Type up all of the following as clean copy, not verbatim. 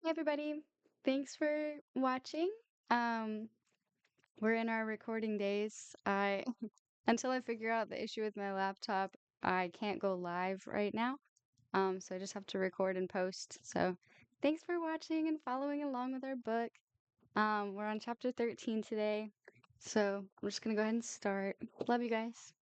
Hey everybody, thanks for watching. Um, we're in our recording days. I until I figure out the issue with my laptop, I can't go live right now. So I just have to record and post. So thanks for watching and following along with our book. We're on chapter 13 today. So I'm just gonna go ahead and start. Love you guys.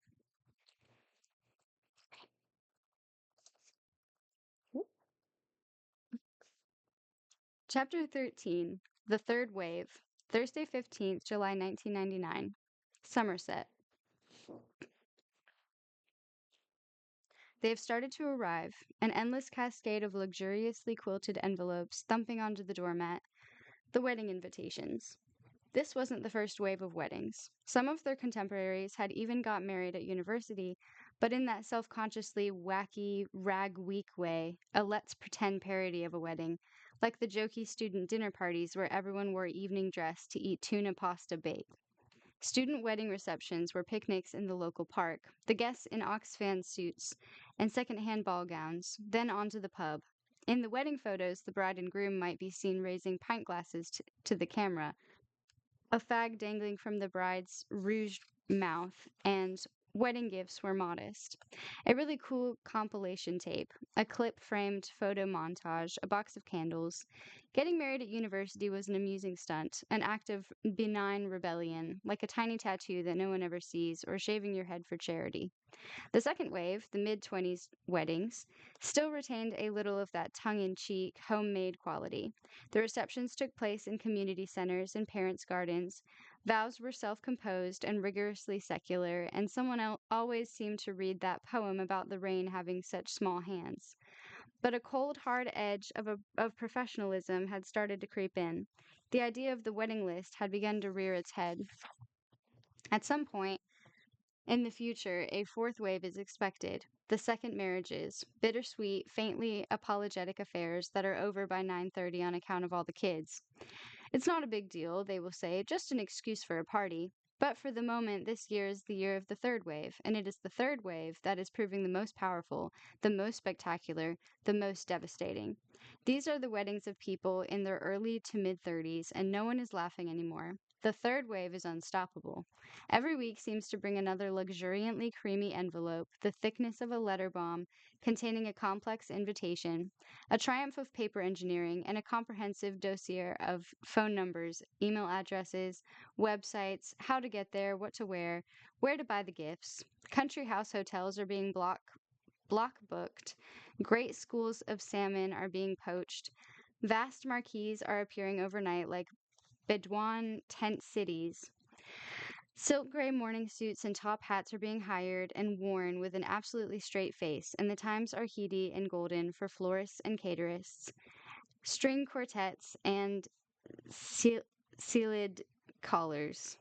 Chapter 13, The Third Wave, Thursday 15th, July 1999, Somerset. They have started to arrive, an endless cascade of luxuriously quilted envelopes thumping onto the doormat, the wedding invitations. This wasn't the first wave of weddings. Some of their contemporaries had even got married at university, but in that self consciously wacky, rag week way, a let's pretend parody of a wedding, like the jokey student dinner parties where everyone wore evening dress to eat tuna pasta bake. Student wedding receptions were picnics in the local park, the guests in Oxfam suits and second-hand ball gowns, then on to the pub. In the wedding photos, the bride and groom might be seen raising pint glasses to the camera, a fag dangling from the bride's rouged mouth, and wedding gifts were modest. A really cool compilation tape, a clip framed photo montage, a box of candles. Getting married at university was an amusing stunt, an act of benign rebellion, like a tiny tattoo that no one ever sees, or shaving your head for charity. The second wave, the mid 20s weddings, still retained a little of that tongue in cheek, homemade quality. The receptions took place in community centers and parents' gardens. Vows were self composed and rigorously secular, and someone always seemed to read that poem about the rain having such small hands. But a cold, hard edge of professionalism had started to creep in. The idea of the wedding list had begun to rear its head. At some point, in the future, a fourth wave is expected. The second marriages, bittersweet, faintly apologetic affairs that are over by 9:30 on account of all the kids. It's not a big deal, they will say, just an excuse for a party. But for the moment, this year is the year of the third wave, and it is the third wave that is proving the most powerful, the most spectacular, the most devastating. These are the weddings of people in their early to mid 30s, and no one is laughing anymore. The third wave is unstoppable. Every week seems to bring another luxuriantly creamy envelope, the thickness of a letter bomb, containing a complex invitation, a triumph of paper engineering, and a comprehensive dossier of phone numbers, email addresses, websites, how to get there, what to wear, where to buy the gifts. Country house hotels are being block booked. Great schools of salmon are being poached. Vast marquees are appearing overnight like Bedouin tent cities. Silk gray morning suits and top hats are being hired and worn with an absolutely straight face, and the times are heady and golden for florists and caterists, string quartets, and sealed collars,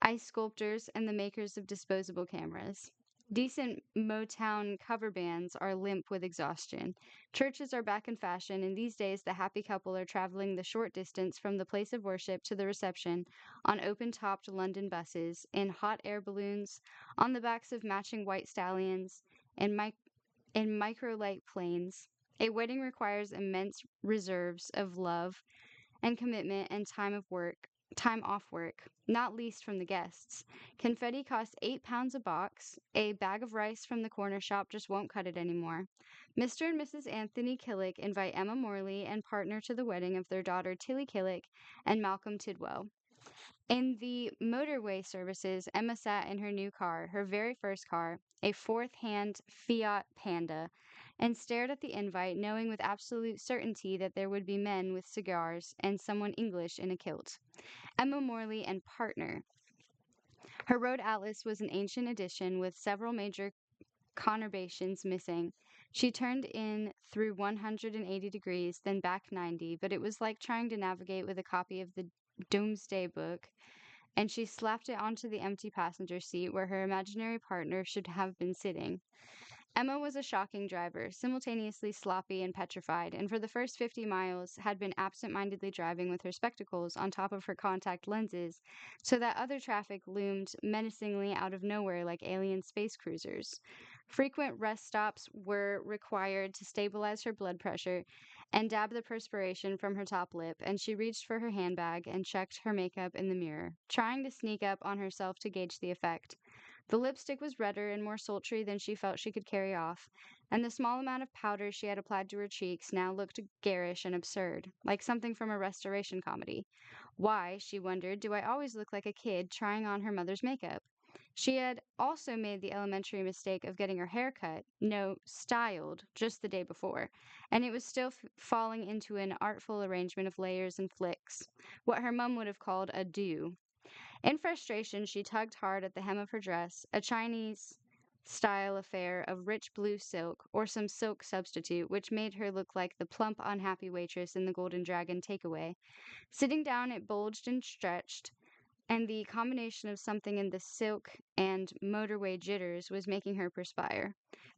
ice sculptors, and the makers of disposable cameras. Decent Motown cover bands are limp with exhaustion. Churches are back in fashion, and these days the happy couple are traveling the short distance from the place of worship to the reception on open topped London buses, in hot air balloons, on the backs of matching white stallions, and in microlight planes. A wedding requires immense reserves of love and commitment and time off work, not least from the guests. Confetti costs £8 a box. A bag of rice from the corner shop just won't cut it anymore. Mr. and Mrs. Anthony Killick invite Emma Morley and partner to the wedding of their daughter Tilly Killick and Malcolm Tidwell. In the motorway services, Emma sat in her new car, her very first car, a fourth-hand Fiat Panda, and stared at the invite, knowing with absolute certainty that there would be men with cigars and someone English in a kilt. Emma Morley and partner. Her Road Atlas was an ancient edition with several major conurbations missing. She turned in through 180 degrees, then back 90, but it was like trying to navigate with a copy of the Doomsday Book, and she slapped it onto the empty passenger seat where her imaginary partner should have been sitting. Emma was a shocking driver, simultaneously sloppy and petrified, and for the first 50 miles had been absent-mindedly driving with her spectacles on top of her contact lenses, so that other traffic loomed menacingly out of nowhere like alien space cruisers. Frequent rest stops were required to stabilize her blood pressure, and dabbed the perspiration from her top lip, and she reached for her handbag and checked her makeup in the mirror, trying to sneak up on herself to gauge the effect. The lipstick was redder and more sultry than she felt she could carry off, and the small amount of powder she had applied to her cheeks now looked garish and absurd, like something from a restoration comedy. Why, she wondered, do I always look like a kid trying on her mother's makeup? She had also made the elementary mistake of getting her hair cut, no, styled, just the day before, and it was still falling into an artful arrangement of layers and flicks, what her mum would have called a do. In frustration, she tugged hard at the hem of her dress, a Chinese style affair of rich blue silk, or some silk substitute, which made her look like the plump, unhappy waitress in the Golden Dragon takeaway. Sitting down, it bulged and stretched, and the combination of something in the silk and motorway jitters was making her perspire.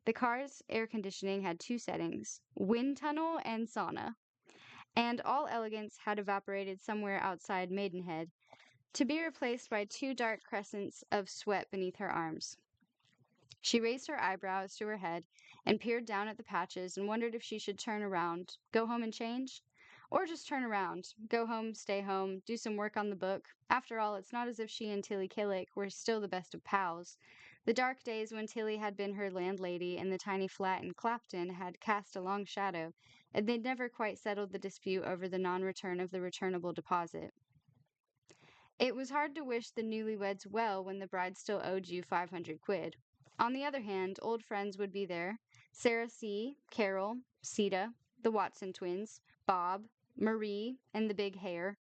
The car's air conditioning had two settings, wind tunnel and sauna, and all elegance had evaporated somewhere outside Maidenhead, to be replaced by two dark crescents of sweat beneath her arms. She raised her eyebrows to her head and peered down at the patches and wondered if she should turn around, go home and change, or just turn around, go home, stay home, do some work on the book. After all, it's not as if she and Tilly Killick were still the best of pals. The dark days when Tilly had been her landlady in the tiny flat in Clapton had cast a long shadow, and they'd never quite settled the dispute over the non-return of the returnable deposit. It was hard to wish the newlyweds well when the bride still owed you 500 quid. On the other hand, old friends would be there. Sarah C., Carol, Sita, the Watson twins, Bob, Marie, and the big hair,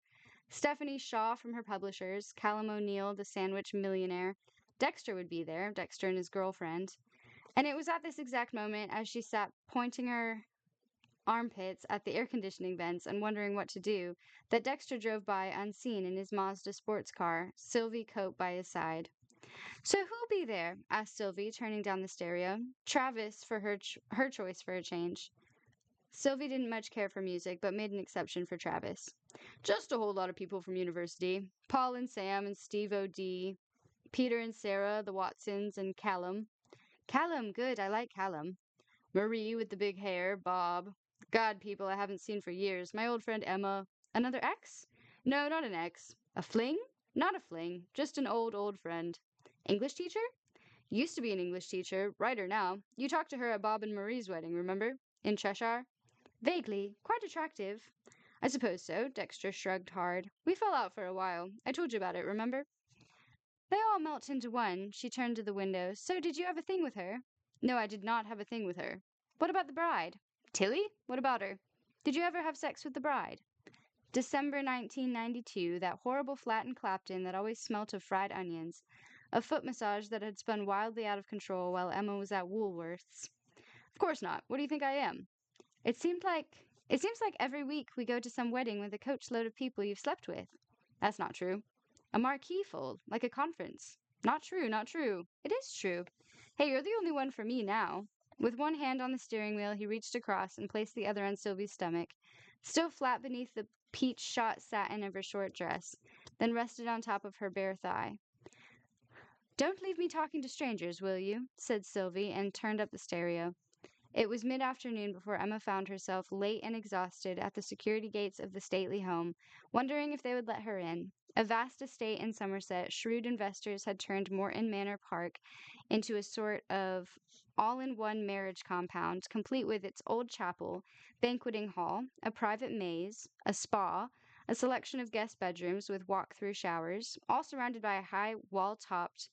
Stephanie Shaw from her publishers, Callum O'Neill, the sandwich millionaire. Dexter would be there, Dexter and his girlfriend. And it was at this exact moment, as she sat pointing her armpits at the air conditioning vents and wondering what to do, that Dexter drove by unseen in his Mazda sports car, Sylvie Cope by his side. "So who'll be there?" asked Sylvie, turning down the stereo. Travis, for her choice for a change. Sylvie didn't much care for music, but made an exception for Travis. "Just a whole lot of people from university. Paul and Sam and Steve O.D., Peter and Sarah, the Watsons, and Callum." "Callum, good, I like Callum." "Marie with the big hair, Bob. God, people I haven't seen for years. My old friend Emma." "Another ex?" "No, not an ex." "A fling?" "Not a fling. Just an old friend." "English teacher?" "Used to be an English teacher. Writer now. You talked to her at Bob and Marie's wedding, remember? In Cheshire?" "Vaguely. Quite attractive." "I suppose so." Dexter shrugged hard. "We fell out for a while. I told you about it, remember?" They all melt into one. She turned to the window. "So did you have a thing with her?" "No, I did not have a thing with her." "What about the bride?" "Tilly? What about her?" "Did you ever have sex with the bride?" December 1992, that horrible flat in Clapton that always smelt of fried onions. A foot massage that had spun wildly out of control while Emma was at Woolworth's. "Of course not. What do you think I am?" It seems like every week we go to some wedding with a coach load of people you've slept with." "That's not true." "A marquee full, like a conference." "Not true, not true." "It is true." "Hey, you're the only one for me now." With one hand on the steering wheel, he reached across and placed the other on Sylvie's stomach, still flat beneath the peach-shot satin of her short dress, then rested on top of her bare thigh. "Don't leave me talking to strangers, will you?" said Sylvie, and turned up the stereo. It was mid-afternoon before Emma found herself late and exhausted at the security gates of the stately home, wondering if they would let her in. A vast estate in Somerset, shrewd investors had turned Morton Manor Park into a sort of all-in-one marriage compound, complete with its old chapel, banqueting hall, a private maze, a spa, a selection of guest bedrooms with walk-through showers, all surrounded by a high wall topped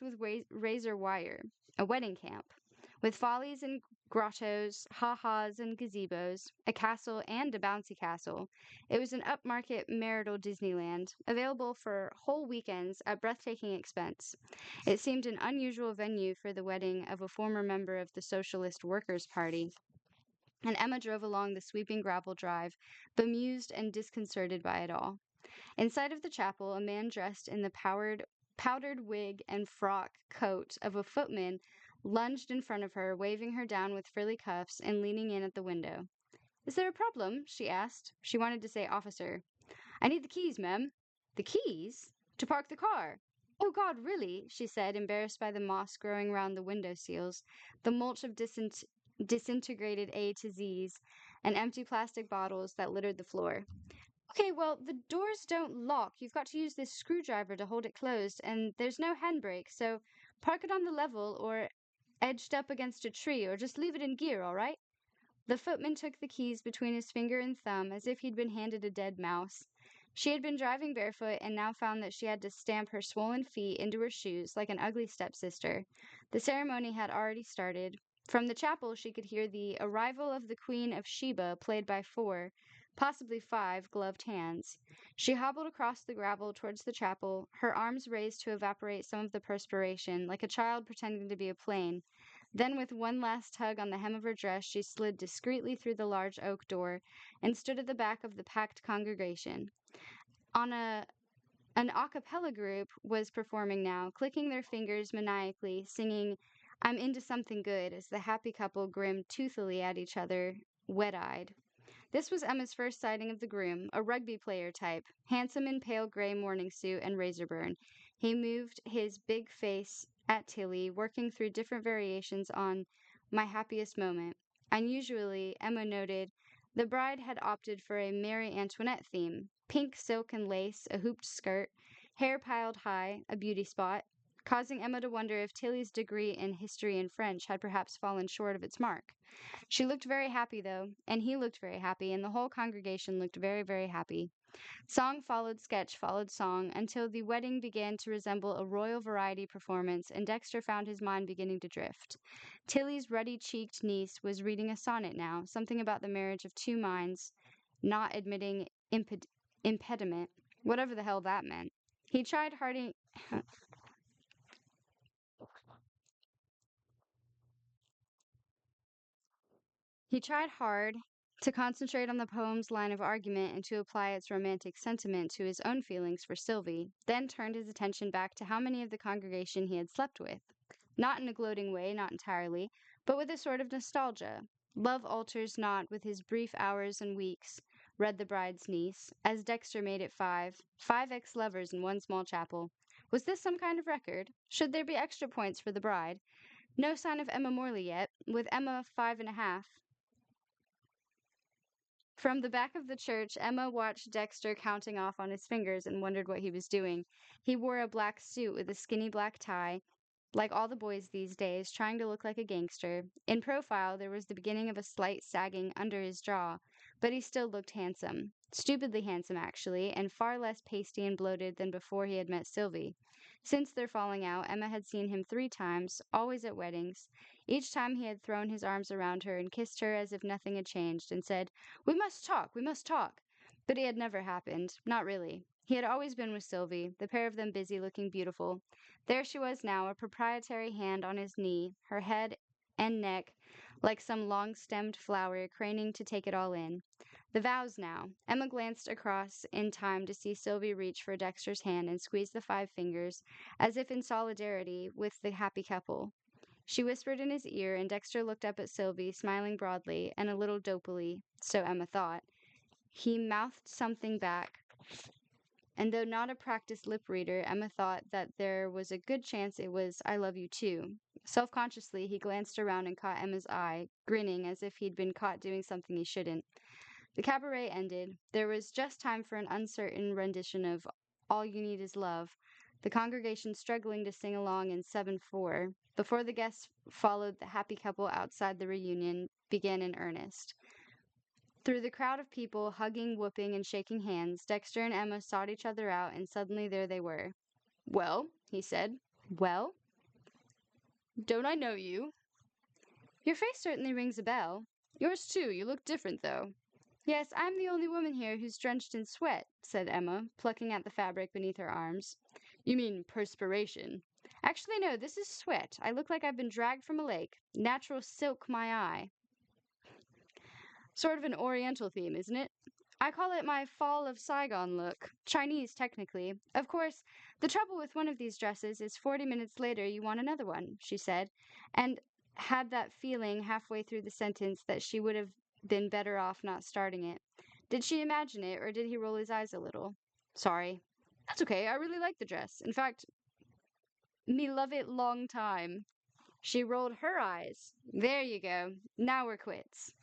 with razor wire, a wedding camp, with follies and grottos, ha-has and gazebos, a castle and a bouncy castle. It was an upmarket marital Disneyland, available for whole weekends at breathtaking expense. It seemed an unusual venue for the wedding of a former member of the Socialist Workers' Party, and Emma drove along the sweeping gravel drive, bemused and disconcerted by it all. Inside of the chapel, a man dressed in the powdered wig and frock coat of a footman lunged in front of her, waving her down with frilly cuffs and leaning in at the window. "Is there a problem?" she asked. She wanted to say officer. "I need the keys, ma'am." "The keys?" "To park the car." "Oh, God, really?" she said, embarrassed by the moss growing round the window seals, the mulch of disintegrated A to Z's, and empty plastic bottles that littered the floor. Okay, well, the doors don't lock. You've got to use this screwdriver to hold it closed, and there's no handbrake, so park it on the level or edged up against a tree, or just leave it in gear, all right? The footman took the keys between his finger and thumb as if he'd been handed a dead mouse. She had been driving barefoot and now found that she had to stamp her swollen feet into her shoes like an ugly stepsister. The ceremony had already started. From the chapel, she could hear the arrival of the Queen of Sheba played by four, possibly five, gloved hands. She hobbled across the gravel towards the chapel, her arms raised to evaporate some of the perspiration, like a child pretending to be a plane. Then, with one last tug on the hem of her dress, she slid discreetly through the large oak door and stood at the back of the packed congregation. On an a cappella group was performing now, clicking their fingers maniacally, singing I'm into something good as the happy couple grinned toothily at each other, wet-eyed. This was Emma's first sighting of the groom, a rugby player type, handsome in pale gray morning suit and razor burn. He moved his big face at Tilly, working through different variations on My Happiest Moment. Unusually, Emma noted, the bride had opted for a Marie Antoinette theme: pink silk and lace, a hooped skirt, hair piled high, a beauty spot, causing Emma to wonder if Tilly's degree in history and French had perhaps fallen short of its mark. She looked very happy, though, and he looked very happy, and the whole congregation looked very, very happy. Song followed sketch followed song until the wedding began to resemble a royal variety performance, and Dexter found his mind beginning to drift. Tilly's ruddy cheeked niece was reading a sonnet now, something about the marriage of two minds, not admitting impediment, whatever the hell that meant. He tried hard. He tried hard to concentrate on the poem's line of argument and to apply its romantic sentiment to his own feelings for Sylvie, then turned his attention back to how many of the congregation he had slept with. Not in a gloating way, not entirely, but with a sort of nostalgia. Love alters not with his brief hours and weeks, read the bride's niece, as Dexter made it five ex-lovers in one small chapel. Was this some kind of record? Should there be extra points for the bride? No sign of Emma Morley yet, with Emma 5.5. From the back of the church, Emma watched Dexter counting off on his fingers and wondered what he was doing. He wore a black suit with a skinny black tie, like all the boys these days, trying to look like a gangster. In profile, there was the beginning of a slight sagging under his jaw, but he still looked handsome. Stupidly handsome, actually, and far less pasty and bloated than before he had met Sylvie. Since their falling out, Emma had seen him 3 times, always at weddings. Each time he had thrown his arms around her and kissed her as if nothing had changed, and said, we must talk, we must talk. But it had never happened. Not really. He had always been with Sylvie, the pair of them busy, looking beautiful. There she was now, a proprietary hand on his knee, her head and neck like some long-stemmed flower, craning to take it all in. The vows now. Emma glanced across in time to see Sylvie reach for Dexter's hand and squeeze the 5 fingers, as if in solidarity with the happy couple. She whispered in his ear, and Dexter looked up at Sylvie, smiling broadly and a little dopily, so Emma thought. He mouthed something back, and though not a practiced lip reader, Emma thought that there was a good chance it was I love you too. Self-consciously, he glanced around and caught Emma's eye, grinning as if he'd been caught doing something he shouldn't. The cabaret ended. There was just time for an uncertain rendition of All You Need Is Love, the congregation struggling to sing along in 7/4, before the guests followed the happy couple outside the reunion began in earnest. Through the crowd of people, hugging, whooping, and shaking hands, Dexter and Emma sought each other out, and suddenly there they were. Well, he said. Well? Don't I know you? Your face certainly rings a bell. Yours too. You look different, though. Yes, I'm the only woman here who's drenched in sweat, said Emma, plucking at the fabric beneath her arms. You mean perspiration. Actually, no, this is sweat. I look like I've been dragged from a lake. Natural silk my eye. Sort of an oriental theme, isn't it? I call it my Fall of Saigon look. Chinese, technically. Of course, the trouble with one of these dresses is 40 minutes later you want another one, she said, and had that feeling halfway through the sentence that she would have been better off not starting it. Did she imagine it, or did he roll his eyes a little? Sorry. That's okay, I really like the dress. In fact, me love it long time. She rolled her eyes. There you go. Now we're quits.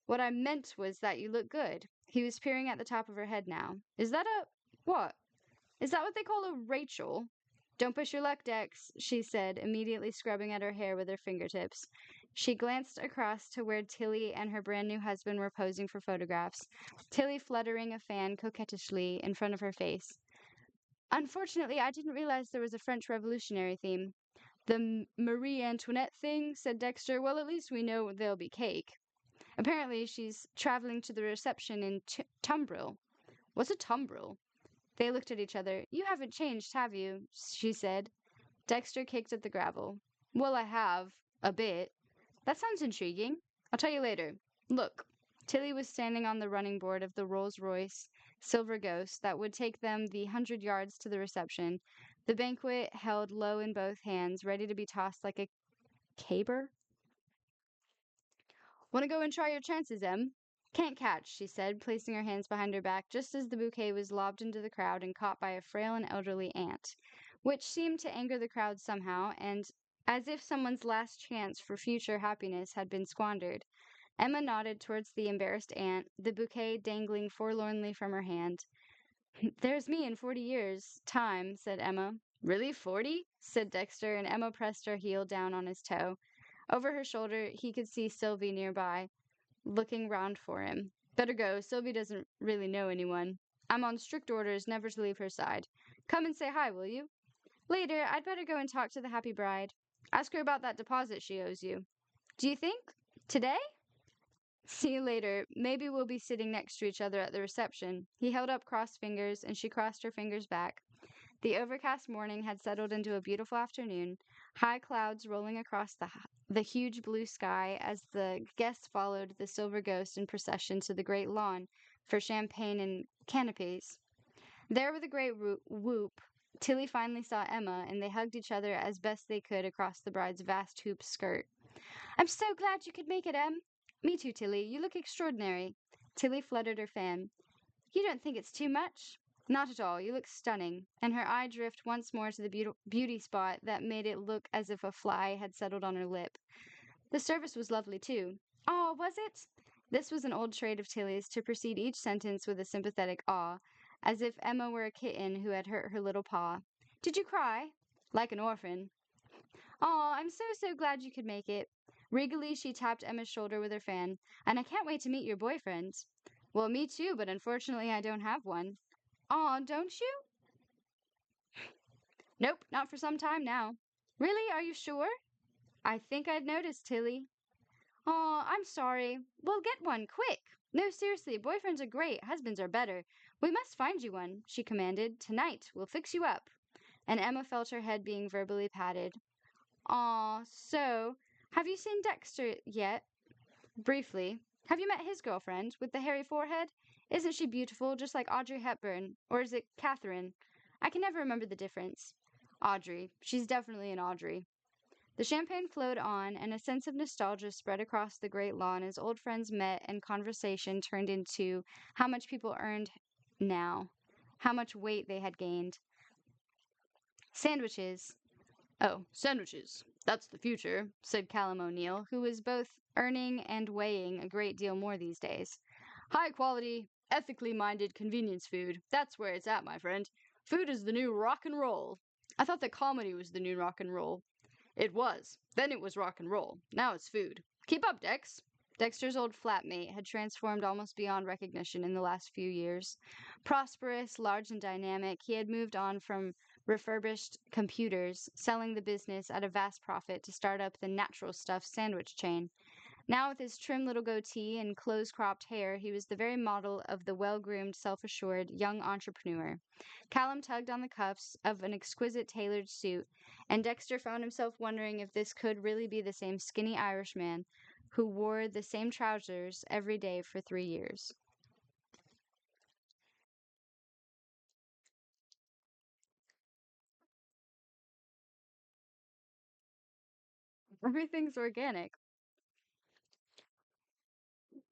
What I meant was that you look good. He was peering at the top of her head now. Is that a. What? Is that what they call a Rachel? Don't push your luck, Dex, she said, immediately scrubbing at her hair with her fingertips. She glanced across to where Tilly and her brand new husband were posing for photographs, Tilly fluttering a fan coquettishly in front of her face. Unfortunately, I didn't realize there was a French Revolutionary theme. The Marie Antoinette thing, said Dexter. Well, at least we know there'll be cake. Apparently, she's traveling to the reception in Tumbril. What's a tumbril? They looked at each other. You haven't changed, have you? She said. Dexter kicked at the gravel. Well, I have. A bit. That sounds intriguing. I'll tell you later. Look. Tilly was standing on the running board of the Rolls-Royce Silver Ghost that would take them the 100 yards to the reception, the banquet held low in both hands, ready to be tossed like a caber. Want to go and try your chances, Em? Can't catch, she said, placing her hands behind her back just as the bouquet was lobbed into the crowd and caught by a frail and elderly aunt, which seemed to anger the crowd somehow, and as if someone's last chance for future happiness had been squandered. Emma nodded towards the embarrassed aunt, the bouquet dangling forlornly from her hand. There's me in 40 years' time, said Emma. Really, 40? Said Dexter, and Emma pressed her heel down on his toe. Over her shoulder, he could see Sylvie nearby, looking round for him. Better go. Sylvie doesn't really know anyone. I'm on strict orders never to leave her side. Come and say hi, will you? Later, I'd better go and talk to the happy bride. Ask her about that deposit she owes you. Do you think? Today? See you later. Maybe we'll be sitting next to each other at the reception. He held up crossed fingers, and she crossed her fingers back. The overcast morning had settled into a beautiful afternoon, high clouds rolling across the huge blue sky as the guests followed the silver ghost in procession to the great lawn for champagne and canapes. There with a great whoop, Tilly finally saw Emma, and they hugged each other as best they could across the bride's vast hoop skirt. I'm so glad you could make it, Em. Me too, Tilly. You look extraordinary. Tilly fluttered her fan. You don't think it's too much? Not at all. You look stunning. And her eye drift once more to the beauty spot that made it look as if a fly had settled on her lip. The service was lovely, too. Oh, was it? This was an old trait of Tilly's, to precede each sentence with a sympathetic awe, as if Emma were a kitten who had hurt her little paw. Did you cry? Like an orphan. Oh, I'm so glad you could make it. Regally, she tapped Emma's shoulder with her fan. And I can't wait to meet your boyfriend. Well, me too, but unfortunately I don't have one. Aw, don't you? Nope, not for some time now. Really? Are you sure? I think I'd noticed, Tilly. Aw, I'm sorry. Well, get one, quick. No, seriously, boyfriends are great, husbands are better. We must find you one, she commanded. Tonight, we'll fix you up. And Emma felt her head being verbally patted. Aw, so, have you seen Dexter yet? Briefly. Have you met his girlfriend with the hairy forehead? Isn't she beautiful, just like Audrey Hepburn? Or is it Catherine? I can never remember the difference. Audrey. She's definitely an Audrey. The champagne flowed on, and a sense of nostalgia spread across the great lawn as old friends met and conversation turned into how much people earned now, how much weight they had gained. Sandwiches. Oh, sandwiches. That's the future, said Callum O'Neill, who was both earning and weighing a great deal more these days. High quality, ethically minded convenience food. That's where it's at, my friend. Food is the new rock and roll. I thought that comedy was the new rock and roll. It was. Then it was rock and roll. Now it's food. Keep up, Dex. Dexter's old flatmate had transformed almost beyond recognition in the last few years. Prosperous, large, and dynamic, he had moved on from refurbished computers, selling the business at a vast profit to start up the natural stuff sandwich chain. Now, with his trim little goatee and close-cropped hair, he was the very model of the well-groomed, self-assured young entrepreneur. Callum tugged on the cuffs of an exquisite tailored suit, and Dexter found himself wondering if this could really be the same skinny Irishman who wore the same trousers every day for 3 years. Everything's organic.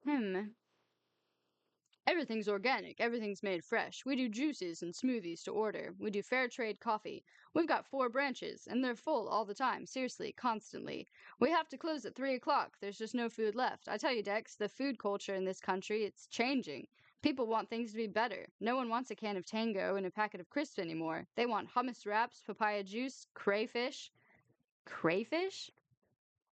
Hmm. Everything's organic, everything's made fresh. We do juices and smoothies to order. We do fair trade coffee. We've got 4 branches, and they're full all the time, seriously, constantly. We have to close at 3 o'clock. There's just no food left. I tell you, Dex, the food culture in this country, it's changing. People want things to be better. No one wants a can of Tango and a packet of crisps anymore. They want hummus wraps, papaya juice, crayfish. Crayfish?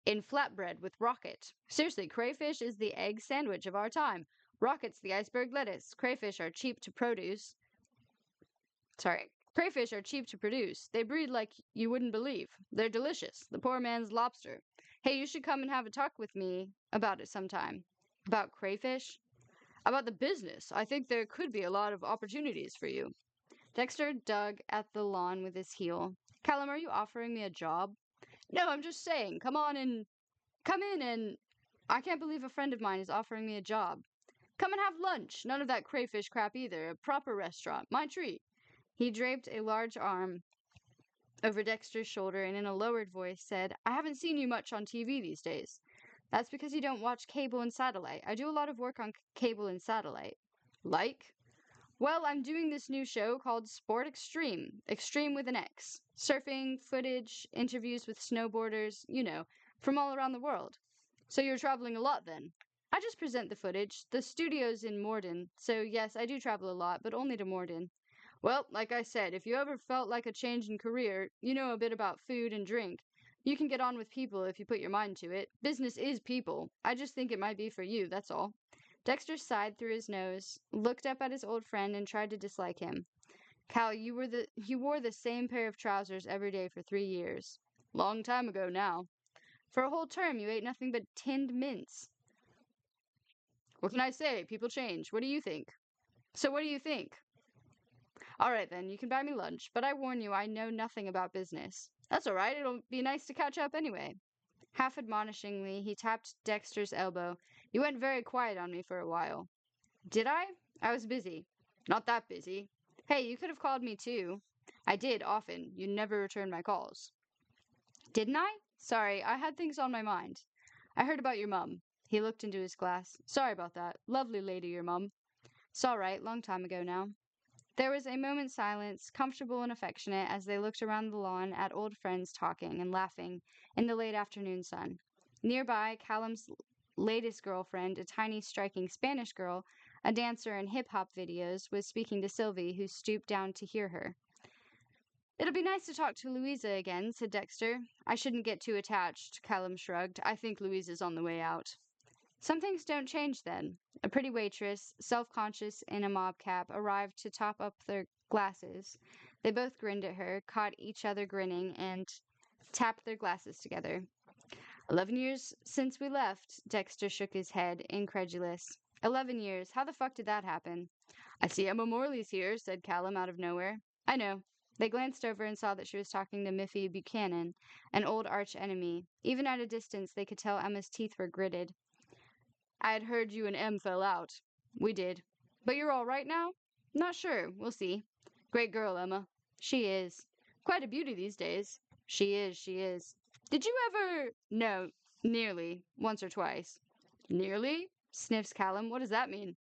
In flatbread with rocket. Seriously, crayfish is the egg sandwich of our time. Rocket's the iceberg lettuce. Crayfish are cheap to produce. Sorry. Crayfish are cheap to produce. They breed like you wouldn't believe. They're delicious. The poor man's lobster. Hey, you should come and have a talk with me about it sometime. About crayfish? About the business. I think there could be a lot of opportunities for you. Dexter dug at the lawn with his heel. Callum, are you offering me a job? No, I'm just saying, come in and I can't believe a friend of mine is offering me a job. Come and have lunch. None of that crayfish crap either. A proper restaurant. My treat. He draped a large arm over Dexter's shoulder and in a lowered voice said, I haven't seen you much on TV these days. That's because you don't watch cable and satellite. I do a lot of work on cable and satellite. Like? Well, I'm doing this new show called Sport Extreme. Extreme with an X. Surfing, footage, interviews with snowboarders, from all around the world. So you're traveling a lot then? I just present the footage. The studio's in Morden, so yes, I do travel a lot, but only to Morden. Well, like I said, if you ever felt like a change in career, you know a bit about food and drink. You can get on with people if you put your mind to it. Business is people. I just think it might be for you, that's all. Dexter sighed through his nose, looked up at his old friend, and tried to dislike him. Cal, you wore the same pair of trousers every day for 3 years. Long time ago now. For a whole term, you ate nothing but tinned mints. What can I say? People change. What do you think? So what do you think? All right, then, you can buy me lunch, but I warn you, I know nothing about business. That's all right. It'll be nice to catch up anyway. Half admonishingly, he tapped Dexter's elbow. You went very quiet on me for a while. Did I? I was busy. Not that busy. Hey, you could have called me too. I did, often. You never returned my calls. Didn't I? Sorry, I had things on my mind. I heard about your mum. He looked into his glass. Sorry about that. Lovely lady, your mum. It's all right, long time ago now. There was a moment's silence, comfortable and affectionate, as they looked around the lawn at old friends talking and laughing in the late afternoon sun. Nearby, Callum's latest girlfriend, a tiny, striking Spanish girl, a dancer in hip-hop videos, was speaking to Sylvie, who stooped down to hear her. It'll be nice to talk to Louisa again, said Dexter. I shouldn't get too attached, Callum shrugged. I think Louisa's on the way out. Some things don't change then. A pretty waitress, self-conscious in a mob cap, arrived to top up their glasses. They both grinned at her, caught each other grinning, and tapped their glasses together. 11 years since we left, Dexter shook his head, incredulous. 11 years. How the fuck did that happen? I see Emma Morley's here, said Callum out of nowhere. I know. They glanced over and saw that she was talking to Miffy Buchanan, an old arch-enemy. Even at a distance, they could tell Emma's teeth were gritted. I had heard you and Em fell out. We did. But you're all right now? Not sure. We'll see. Great girl, Emma. She is. Quite a beauty these days. She is, she is. Did you ever... No, nearly. Once or twice. Nearly? Sniffs Callum. What does that mean?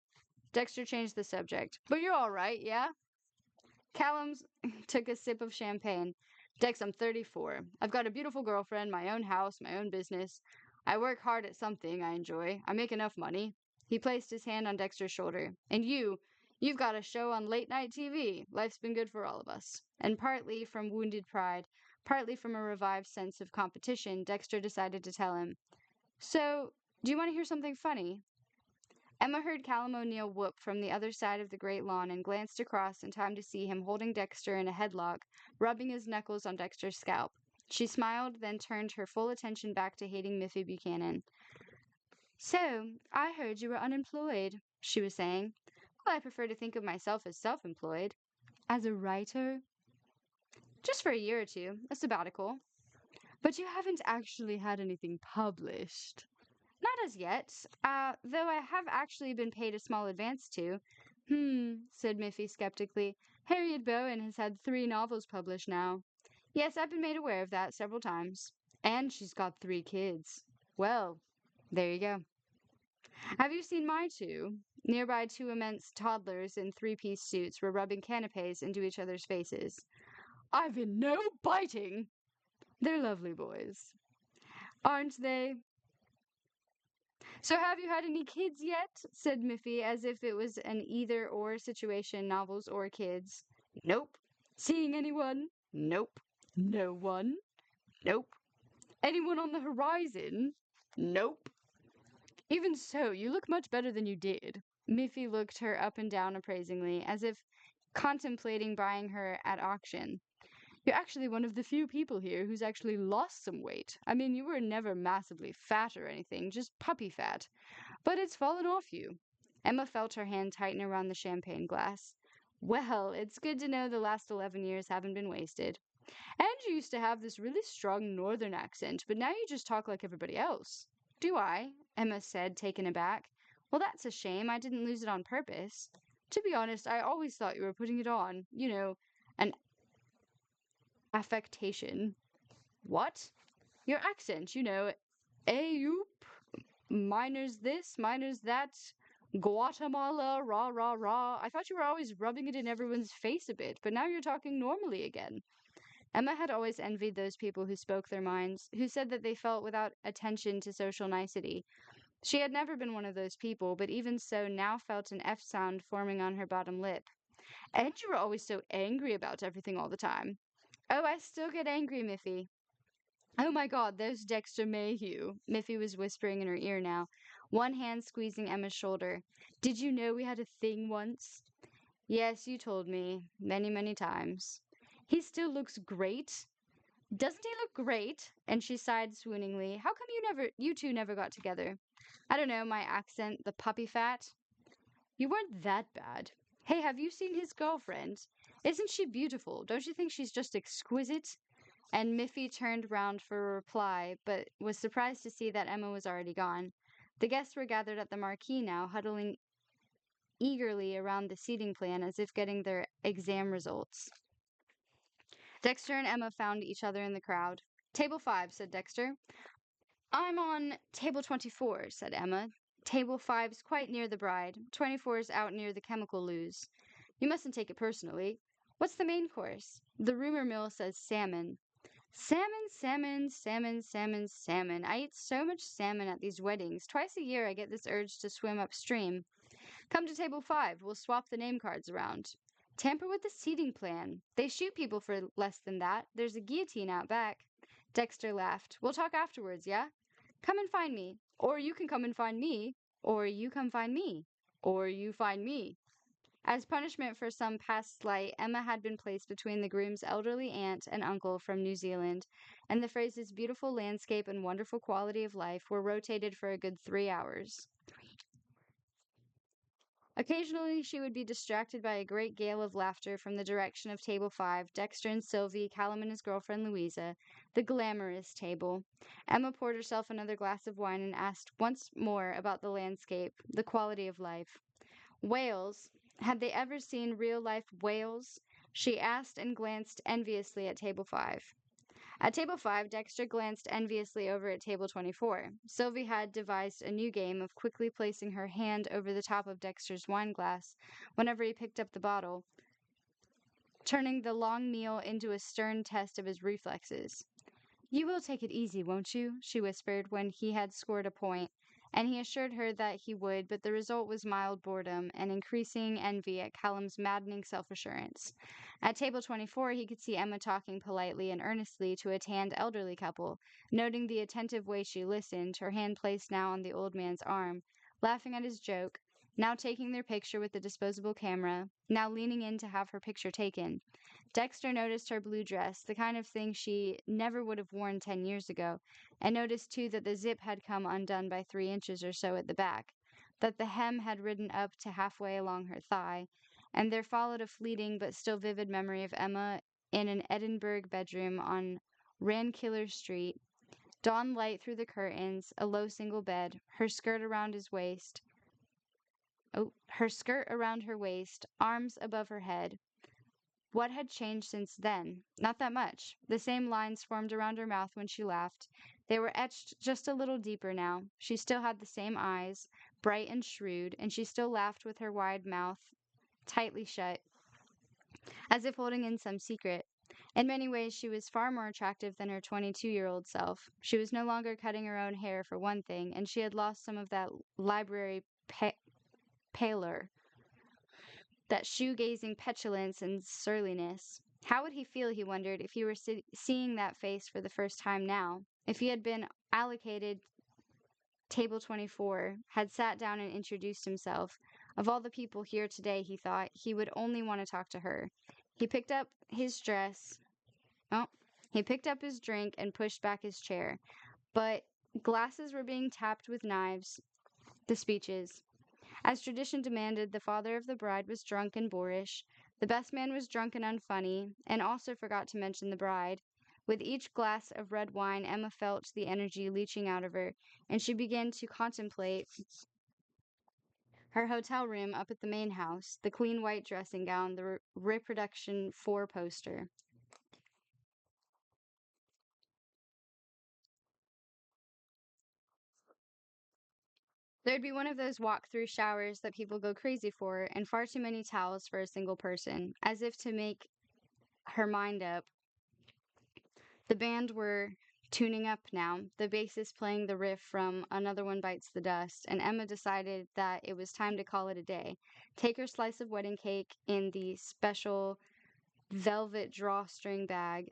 Dexter changed the subject. But you're all right, yeah? Callum took a sip of champagne. Dex, I'm 34. I've got a beautiful girlfriend, my own house, my own business. I work hard at something I enjoy. I make enough money. He placed his hand on Dexter's shoulder. And you've got a show on late-night TV. Life's been good for all of us. And partly from wounded pride, partly from a revived sense of competition, Dexter decided to tell him. So, do you want to hear something funny? Emma heard Callum O'Neill whoop from the other side of the great lawn and glanced across in time to see him holding Dexter in a headlock, rubbing his knuckles on Dexter's scalp. She smiled, then turned her full attention back to hating Miffy Buchanan. So, I heard you were unemployed, she was saying. Well, I prefer to think of myself as self-employed. As a writer? Just for a year or two, a sabbatical. But you haven't actually had anything published. Not as yet, though I have actually been paid a small advance to. Said Miffy skeptically. Harriet Bowen has had 3 novels published now. Yes, I've been made aware of that several times. And she's got 3 kids. Well, there you go. Have you seen my two? Nearby, two immense toddlers in three-piece suits were rubbing canapes into each other's faces. I've been no biting! They're lovely boys. Aren't they? So have you had any kids yet? Said Miffy, as if it was an either-or situation, novels or kids. Nope. Seeing anyone? Nope. No one? Nope. Anyone on the horizon? Nope. Even so, you look much better than you did. Miffy looked her up and down appraisingly, as if contemplating buying her at auction. You're actually one of the few people here who's actually lost some weight. I mean, you were never massively fat or anything, just puppy fat. But it's fallen off you. Emma felt her hand tighten around the champagne glass. Well, it's good to know the last 11 years haven't been wasted. And you used to have this really strong northern accent, but now you just talk like everybody else. Do I? Emma said, taken aback. Well, that's a shame. I didn't lose it on purpose. To be honest, I always thought you were putting it on. You know, an affectation. What? Your accent, you know. Ayoop. Miners this, miners that. Guatemala, rah, rah, rah. I thought you were always rubbing it in everyone's face a bit, but now you're talking normally again. Emma had always envied those people who spoke their minds, who said that they felt without attention to social nicety. She had never been one of those people, but even so now felt an F sound forming on her bottom lip. And you were always so angry about everything all the time. Oh, I still get angry, Miffy. Oh my god, there's Dexter Mayhew. Miffy was whispering in her ear now, one hand squeezing Emma's shoulder. Did you know we had a thing once? Yes, you told me. Many, many times. He still looks great. Doesn't he look great? And she sighed swooningly. How come you two never got together? I don't know, my accent, the puppy fat. You weren't that bad. Hey, have you seen his girlfriend? Isn't she beautiful? Don't you think she's just exquisite? And Miffy turned round for a reply, but was surprised to see that Emma was already gone. The guests were gathered at the marquee now, huddling eagerly around the seating plan as if getting their exam results. Dexter and Emma found each other in the crowd. Table 5, said Dexter. I'm on table 24, said Emma. Table 5's quite near the bride. 24's out near the chemical loos. You mustn't take it personally. What's the main course? The rumor mill says salmon. Salmon, salmon, salmon, salmon, salmon. I eat so much salmon at these weddings. Twice a year I get this urge to swim upstream. Come to table 5. We'll swap the name cards around. Tamper with the seating plan. They shoot people for less than that. There's a guillotine out back. Dexter laughed. We'll talk afterwards, yeah? Come and find me. Or you can come and find me. Or you come find me. Or you find me. As punishment for some past slight, Emma had been placed between the groom's elderly aunt and uncle from New Zealand, and the phrases beautiful landscape and wonderful quality of life were rotated for a good 3 hours. Occasionally, she would be distracted by a great gale of laughter from the direction of Table 5, Dexter and Sylvie, Callum and his girlfriend Louisa, the glamorous table. Emma poured herself another glass of wine and asked once more about the landscape, the quality of life. Whales. Had they ever seen real-life whales? She asked and glanced enviously at Table 5. At Table 5, Dexter glanced enviously over at Table 24. Sylvie had devised a new game of quickly placing her hand over the top of Dexter's wine glass whenever he picked up the bottle, turning the long meal into a stern test of his reflexes. You will take it easy, won't you? She whispered when he had scored a point, and he assured her that he would, but the result was mild boredom and increasing envy at Callum's maddening self-assurance. At table 24, he could see Emma talking politely and earnestly to a tanned elderly couple, noting the attentive way she listened, her hand placed now on the old man's arm, laughing at his joke, now taking their picture with the disposable camera, now leaning in to have her picture taken. Dexter noticed her blue dress, the kind of thing she never would have worn 10 years ago, and noticed too that the zip had come undone by 3 inches or so at the back, that the hem had ridden up to halfway along her thigh, and there followed a fleeting but still vivid memory of Emma in an Edinburgh bedroom on Rankiller Street, dawn light through the curtains, a low single bed, her skirt around her waist, arms above her head. What had changed since then? Not that much. The same lines formed around her mouth when she laughed. They were etched just a little deeper now. She still had the same eyes, bright and shrewd, and she still laughed with her wide mouth tightly shut, as if holding in some secret. In many ways, she was far more attractive than her 22-year-old self. She was no longer cutting her own hair, for one thing, and she had lost some of that library pallor, that shoe-gazing petulance and surliness. How would he feel, he wondered, if he were seeing that face for the first time now? If he had been allocated table 24, had sat down and introduced himself. Of all the people here today, he thought, he would only want to talk to her. He picked up his dress. Oh, he picked up his drink and pushed back his chair. But glasses were being tapped with knives. The speeches. As tradition demanded, the father of the bride was drunk and boorish. The best man was drunk and unfunny, and also forgot to mention the bride. With each glass of red wine, Emma felt the energy leaching out of her, and she began to contemplate her hotel room up at the main house, the clean white dressing gown, the reproduction 4 poster. There'd be one of those walk-through showers that people go crazy for, and far too many towels for a single person. As if to make her mind up, the band were tuning up now, the bassist playing the riff from Another One Bites the Dust, and Emma decided that it was time to call it a day. Take her slice of wedding cake in the special velvet drawstring bag,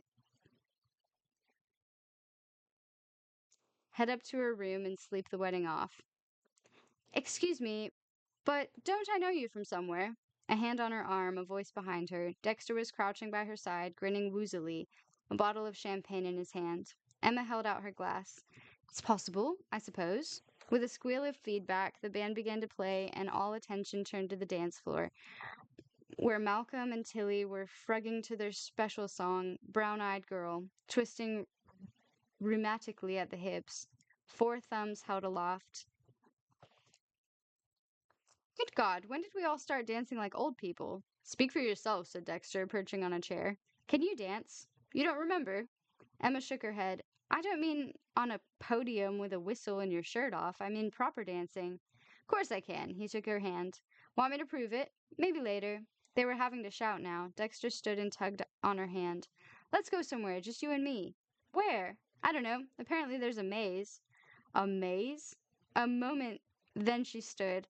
head up to her room, and sleep the wedding off. Excuse me, but don't I know you from somewhere? A hand on her arm, a voice behind her. Dexter was crouching by her side, grinning woozily, a bottle of champagne in his hand. Emma held out her glass. It's possible, I suppose. With a squeal of feedback, the band began to play, and all attention turned to the dance floor, where Malcolm and Tilly were frugging to their special song, Brown-Eyed Girl, twisting rheumatically at the hips, 4 thumbs held aloft. Good God, when did we all start dancing like old people? Speak for yourself, said Dexter, perching on a chair. Can you dance? You don't remember? Emma shook her head. I don't mean on a podium with a whistle and your shirt off. I mean proper dancing. Of course I can. He took her hand. Want me to prove it? Maybe later. They were having to shout now. Dexter stood and tugged on her hand. Let's go somewhere, just you and me. Where? I don't know. Apparently there's a maze. A maze? A moment, then she stood.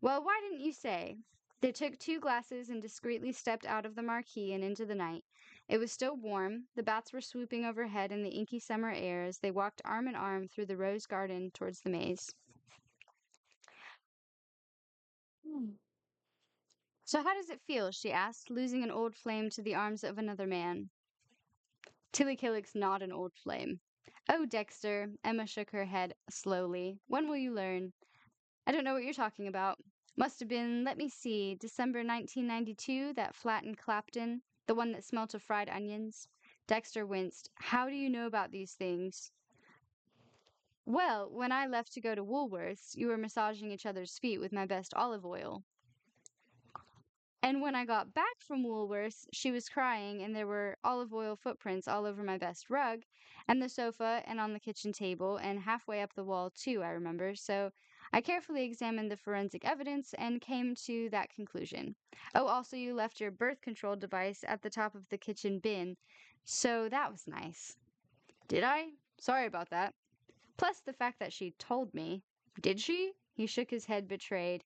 Well, why didn't you say? They took 2 glasses and discreetly stepped out of the marquee and into the night. It was still warm. The bats were swooping overhead in the inky summer air as they walked arm in arm through the rose garden towards the maze. So how does it feel? She asked, losing an old flame to the arms of another man. Tilly Killick's not an old flame. Oh, Dexter, Emma shook her head slowly. When will you learn? I don't know what you're talking about. Must have been, let me see, December 1992, that flat in Clapton, the one that smelt of fried onions. Dexter winced. How do you know about these things? Well, when I left to go to Woolworth's, you were massaging each other's feet with my best olive oil. And when I got back from Woolworth's, she was crying, and there were olive oil footprints all over my best rug, and the sofa, and on the kitchen table, and halfway up the wall, too, I remember. So I carefully examined the forensic evidence and came to that conclusion. Oh, also, you left your birth control device at the top of the kitchen bin, so that was nice. Did I? Sorry about that. Plus the fact that she told me. Did she? He shook his head, betrayed.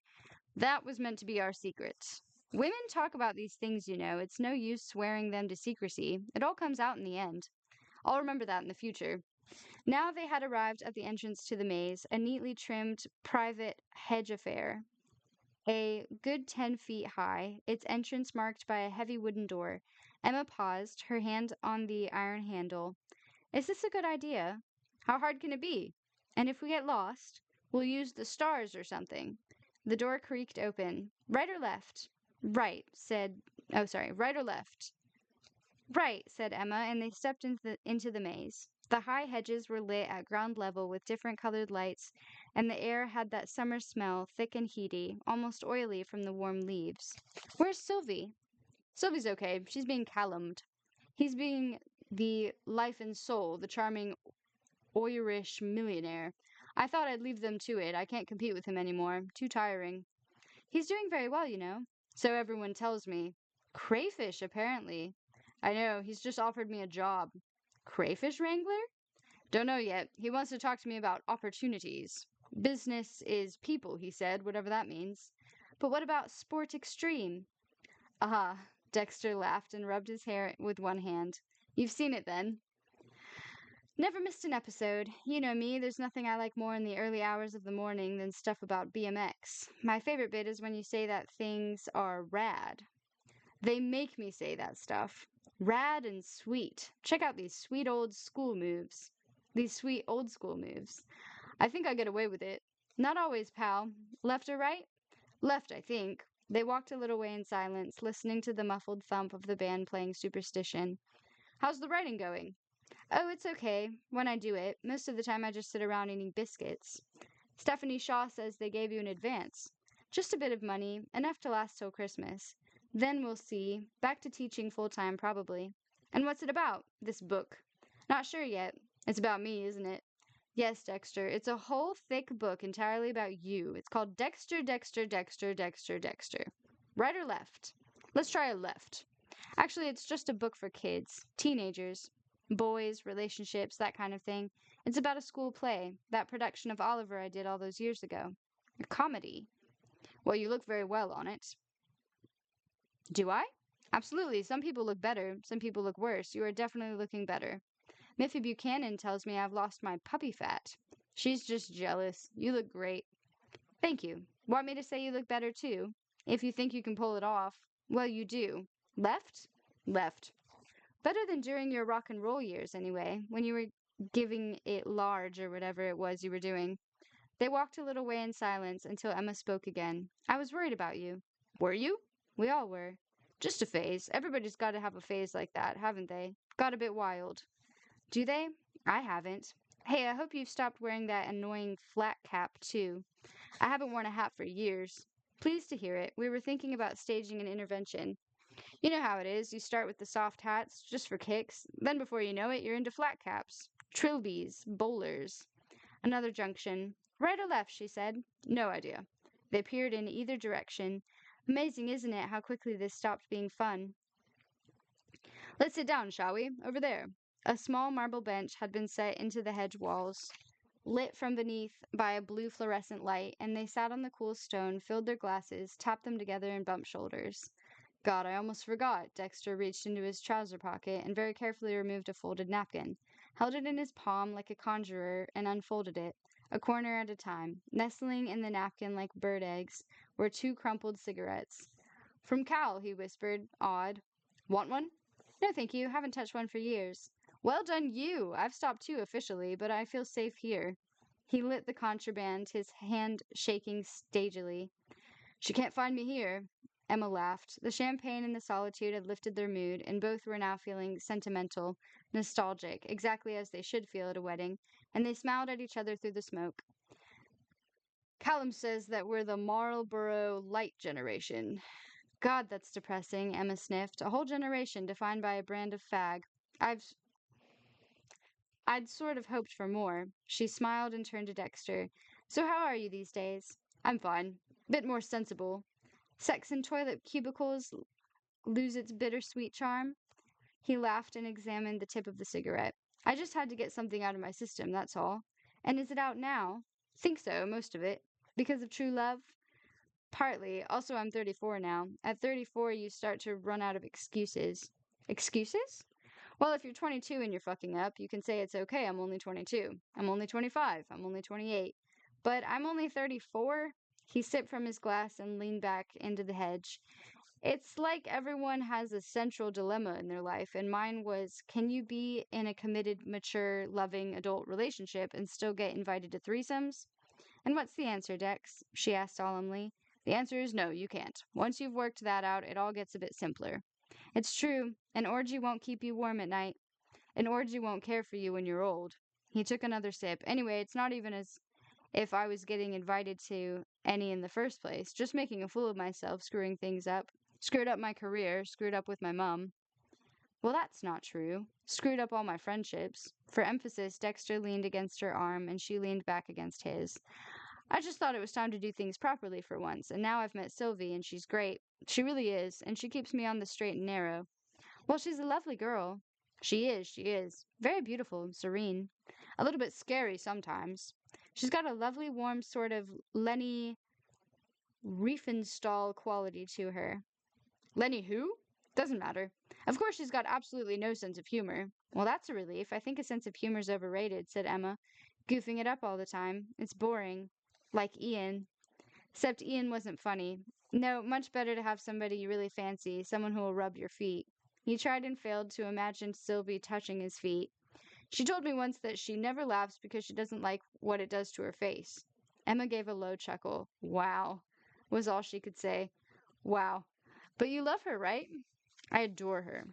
That was meant to be our secret. Women talk about these things, you know. It's no use swearing them to secrecy. It all comes out in the end. I'll remember that in the future. Now they had arrived at the entrance to the maze, a neatly trimmed private hedge affair, a good 10 feet high, its entrance marked by a heavy wooden door. Emma paused, her hand on the iron handle. Is this a good idea? How hard can it be? And if we get lost, we'll use the stars or something. The door creaked open. Right or left? Right, said... Oh, sorry. Right or left? Right, said Emma, and they stepped into the maze. The high hedges were lit at ground level with different colored lights, and the air had that summer smell, thick and heaty, almost oily from the warm leaves. Where's Sylvie? Sylvie's okay. She's being Callum'd. He's being the life and soul, the charming Irish millionaire. I thought I'd leave them to it. I can't compete with him anymore. Too tiring. He's doing very well, you know. So everyone tells me. Crayfish, apparently. I know, he's just offered me a job. Crayfish wrangler? Don't know yet. He wants to talk to me about opportunities. Business is people, he said, whatever that means. But what about sport extreme? Aha, Dexter laughed and rubbed his hair with one hand. You've seen it then. Never missed an episode. You know me, there's nothing I like more in the early hours of the morning than stuff about BMX. My favorite bit is when you say that things are rad. They make me say that stuff. Rad and sweet. Check out these sweet old school moves. These sweet old school moves. I think I get away with it. Not always, pal. Left or right? Left, I think. They walked a little way in silence, listening to the muffled thump of the band playing Superstition. How's the writing going? Oh, it's okay. When I do it, most of the time I just sit around eating biscuits. Stephanie Shaw says they gave you an advance. Just a bit of money, enough to last till Christmas. Then we'll see. Back to teaching full-time, probably. And what's it about, this book? Not sure yet. It's about me, isn't it? Yes, Dexter. It's a whole thick book entirely about you. It's called Dexter, Dexter, Dexter, Dexter, Dexter. Right or left? Let's try a left. Actually, it's just a book for kids, teenagers, boys, relationships, that kind of thing. It's about a school play, that production of Oliver I did all those years ago. A comedy. Well, you look very well on it. Do I? Absolutely. Some people look better, some people look worse. You are definitely looking better. Miffy Buchanan tells me I've lost my puppy fat. She's just jealous. You look great. Thank you. Want me to say you look better too? If you think you can pull it off. Well, you do. Left? Left. Better than during your rock and roll years, anyway, when you were giving it large or whatever it was you were doing. They walked a little way in silence until Emma spoke again. I was worried about you. Were you? We all were. Just a phase. Everybody's got to have a phase like that, haven't they? Got a bit wild. Do they? I haven't. Hey, I hope you've stopped wearing that annoying flat cap, too. I haven't worn a hat for years. Pleased to hear it. We were thinking about staging an intervention. You know how it is. You start with the soft hats, just for kicks. Then before you know it, you're into flat caps. Trilbies. Bowlers. Another junction. Right or left, she said. No idea. They peered in either direction. Amazing, isn't it, how quickly this stopped being fun? Let's sit down, shall we? Over there. A small marble bench had been set into the hedge walls, lit from beneath by a blue fluorescent light, and they sat on the cool stone, filled their glasses, tapped them together, and bumped shoulders. God, I almost forgot. Dexter reached into his trouser pocket and very carefully removed a folded napkin, held it in his palm like a conjurer, and unfolded it, a corner at a time. Nestling in the napkin like bird eggs were two crumpled cigarettes. From Cal, he whispered, awed. Want one? No, thank you. Haven't touched one for years. Well done, you! I've stopped too officially, but I feel safe here. He lit the contraband, his hand shaking stagily. She can't find me here. Emma laughed. The champagne and the solitude had lifted their mood, and both were now feeling sentimental, nostalgic, exactly as they should feel at a wedding, and they smiled at each other through the smoke. Callum says that we're the Marlboro Light generation. God, that's depressing, Emma sniffed. A whole generation defined by a brand of fag. I'd sort of hoped for more. She smiled and turned to Dexter. So how are you these days? I'm fine. Bit more sensible. Sex in toilet cubicles lose its bittersweet charm? He laughed and examined the tip of the cigarette. I just had to get something out of my system, that's all. And is it out now? Think so, most of it. Because of true love? Partly. Also, I'm 34 now. At 34, you start to run out of excuses. Excuses? Well, if you're 22 and you're fucking up, you can say it's okay, I'm only 22. I'm only 25. I'm only 28. But I'm only 34? He sipped from his glass and leaned back into the hedge. It's like everyone has a central dilemma in their life, and mine was, can you be in a committed, mature, loving adult relationship and still get invited to threesomes? And what's the answer, Dex? She asked solemnly. The answer is no, you can't. Once you've worked that out, it all gets a bit simpler. It's true. An orgy won't keep you warm at night. An orgy won't care for you when you're old. He took another sip. Anyway, it's not even as if I was getting invited to any in the first place. Just making a fool of myself, screwing things up. Screwed up my career, screwed up with my mom. Well, that's not true. Screwed up all my friendships. For emphasis, Dexter leaned against her arm and she leaned back against his. I just thought it was time to do things properly for once, and now I've met Sylvie and she's great. She really is, and she keeps me on the straight and narrow. Well, she's a lovely girl. She is. Very beautiful and serene. A little bit scary sometimes. She's got a lovely, warm sort of Lenny Riefenstahl quality to her. Lenny who? Doesn't matter. Of course, she's got absolutely no sense of humor. Well, that's a relief. I think a sense of humor's overrated, said Emma. Goofing it up all the time. It's boring. Like Ian. Except Ian wasn't funny. No, much better to have somebody you really fancy, someone who will rub your feet. He tried and failed to imagine Sylvie touching his feet. She told me once that she never laughs because she doesn't like what it does to her face. Emma gave a low chuckle. Wow, was all she could say. Wow. But you love her, right? I adore her.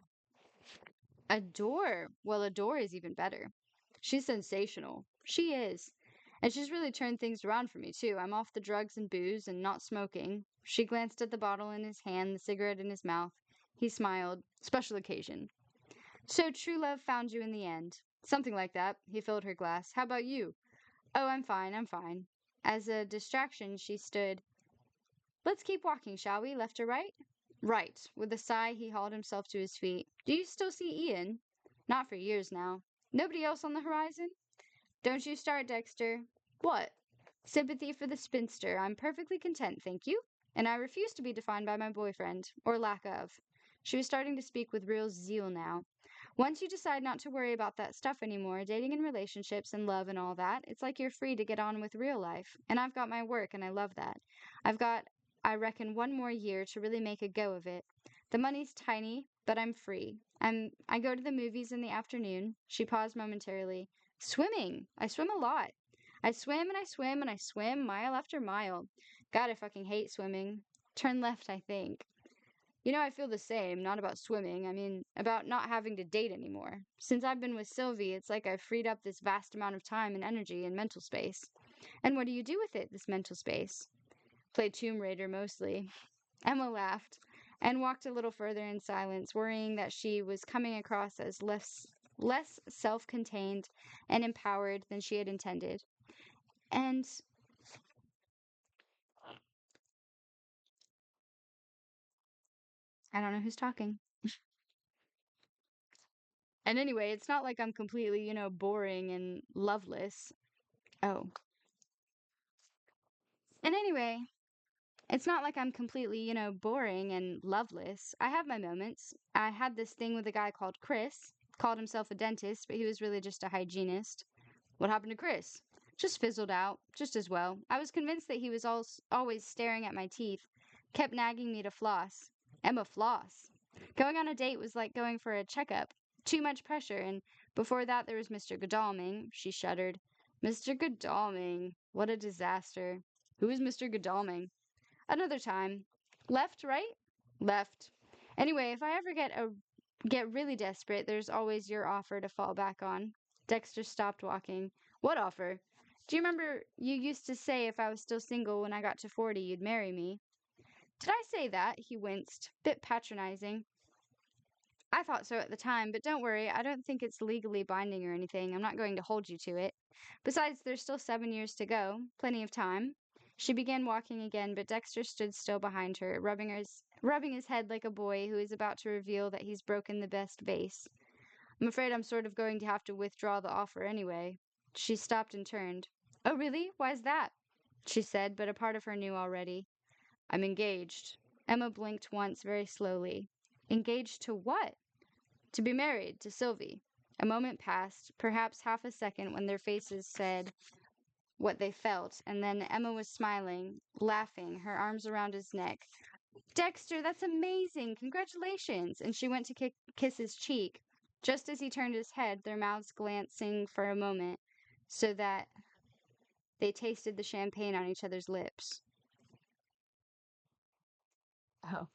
Adore? Well, adore is even better. She's sensational. She is. And she's really turned things around for me, too. I'm off the drugs and booze and not smoking. She glanced at the bottle in his hand, the cigarette in his mouth. He smiled. Special occasion. So true love found you in the end. Something like that. He filled her glass. How about you? Oh, I'm fine, I'm fine. As a distraction, she stood. Let's keep walking, shall we? Left or right? Right. With a sigh, he hauled himself to his feet. Do you still see Ian? Not for years now. Nobody else on the horizon? Don't you start, Dexter. What? Sympathy for the spinster. I'm perfectly content, thank you. And I refuse to be defined by my boyfriend, or lack of. She was starting to speak with real zeal now. Once you decide not to worry about that stuff anymore, dating and relationships and love and all that, it's like you're free to get on with real life. And I've got my work, and I love that. I've got, I reckon, one more year to really make a go of it. The money's tiny, but I'm free. I go to the movies in the afternoon. She paused momentarily. Swimming. I swim a lot. I swim and I swim and I swim mile after mile. God, I fucking hate swimming. Turn left, I think. You know, I feel the same, not about swimming. I mean, about not having to date anymore. Since I've been with Sylvie, it's like I've freed up this vast amount of time and energy and mental space. And what do you do with it, this mental space? Play Tomb Raider mostly. Emma laughed and walked a little further in silence, worrying that she was coming across as less self-contained and empowered than she had intended. And I don't know who's talking. And anyway, it's not like I'm completely, boring and loveless. Oh. And anyway, it's not like I'm completely, boring and loveless. I have my moments. I had this thing with a guy called Chris, called himself a dentist, but he was really just a hygienist. What happened to Chris? Just fizzled out, just as well. I was convinced that he was always staring at my teeth, kept nagging me to floss. Emma, floss. Going on a date was like going for a checkup. Too much pressure, and before that there was Mr. Godalming. She shuddered. Mr. Godalming. What a disaster. Who is Mr. Godalming? Another time. Left, right? Left. Anyway, if I ever get really desperate, there's always your offer to fall back on. Dexter stopped walking. What offer? Do you remember you used to say if I was still single when I got to 40, you'd marry me? Did I say that? He winced. Bit patronizing. I thought so at the time, but don't worry, I don't think it's legally binding or anything. I'm not going to hold you to it. Besides, there's still 7 years to go. Plenty of time. She began walking again, but Dexter stood still behind her, rubbing his head like a boy who is about to reveal that he's broken the best vase. I'm afraid I'm sort of going to have to withdraw the offer anyway. She stopped and turned. Oh, really? Why's that? She said, but a part of her knew already. I'm engaged. Emma blinked once very slowly. Engaged to what? To be married to Sylvie. A moment passed, perhaps half a second, when their faces said what they felt, and then Emma was smiling, laughing, her arms around his neck. Dexter, that's amazing! Congratulations! And she went to kiss his cheek. Just as he turned his head, their mouths glancing for a moment, so that they tasted the champagne on each other's lips. Oh.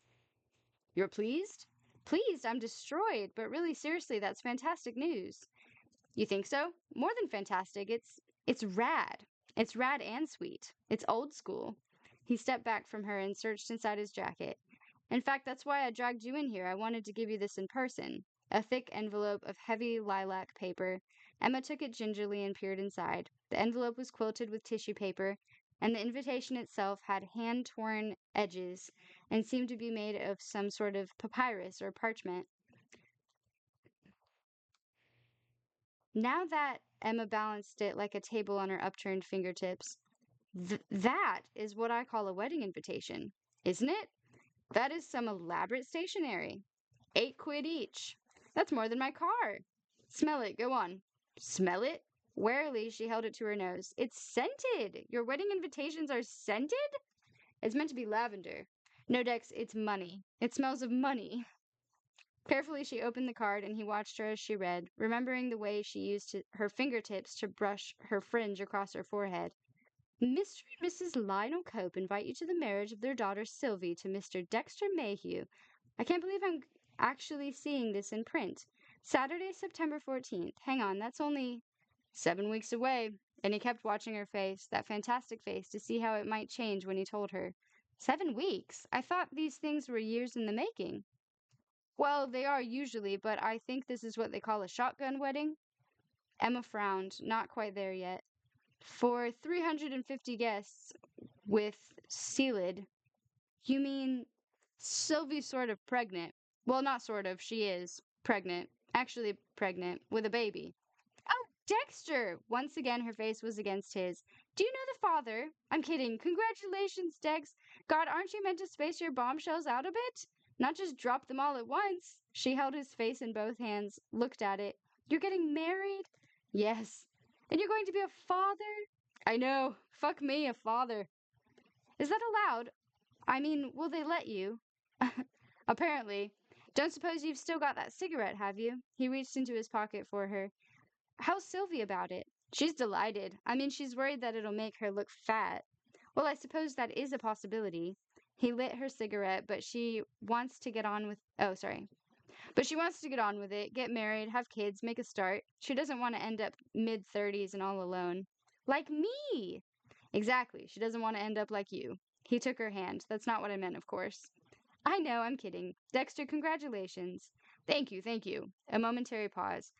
You're pleased? Pleased? I'm destroyed, but really seriously, that's fantastic news. You think so? More than fantastic. It's rad. It's rad and sweet. It's old school. He stepped back from her and searched inside his jacket. In fact, that's why I dragged you in here. I wanted to give you this in person. a thick envelope of heavy lilac paper. Emma took it gingerly and peered inside. The envelope was quilted with tissue paper, and the invitation itself had hand-torn edges and seemed to be made of some sort of papyrus or parchment. Now that Emma balanced it like a table on her upturned fingertips, that is what I call a wedding invitation, isn't it? That is some elaborate stationery. 8 quid each. That's more than my car. Smell it, go on. Smell it? Warily, she held it to her nose. It's scented! Your wedding invitations are scented? It's meant to be lavender. No, Dex, it's money. It smells of money. Carefully, she opened the card, and he watched her as she read, remembering the way she used her fingertips to brush her fringe across her forehead. Mr. and Mrs. Lionel Cope invite you to the marriage of their daughter Sylvie to Mr. Dexter Mayhew. I can't believe I'm actually seeing this in print. Saturday, September 14th. Hang on, that's only 7 weeks away. And he kept watching her face, that fantastic face, to see how it might change when he told her. 7 weeks? I thought these things were years in the making. Well, they are usually, but I think this is what they call a shotgun wedding. Emma frowned, not quite there yet. For 350 guests with Sealed, you mean Sylvie's sort of pregnant. Well, not sort of, she is pregnant. Actually pregnant, with a baby. Oh, Dexter! Once again, her face was against his. Do you know the father? I'm kidding. Congratulations, Dex. God, aren't you meant to space your bombshells out a bit? Not just drop them all at once. She held his face in both hands, looked at it. You're getting married? Yes. And you're going to be a father? I know. Fuck me, a father. Is that allowed? I mean, will they let you? Apparently. Don't suppose you've still got that cigarette, have you? He reached into his pocket for her. How's Sylvie about it? She's delighted. I mean, she's worried that it'll make her look fat. Well, I suppose that is a possibility. He lit her cigarette, but she wants to get on with... Oh, sorry. But she wants to get on with it, get married, have kids, make a start. She doesn't want to end up mid-30s and all alone. Like me! Exactly. She doesn't want to end up like you. He took her hand. That's not what I meant, of course. I know, I'm kidding. Dexter, congratulations. Thank you, thank you. A momentary pause.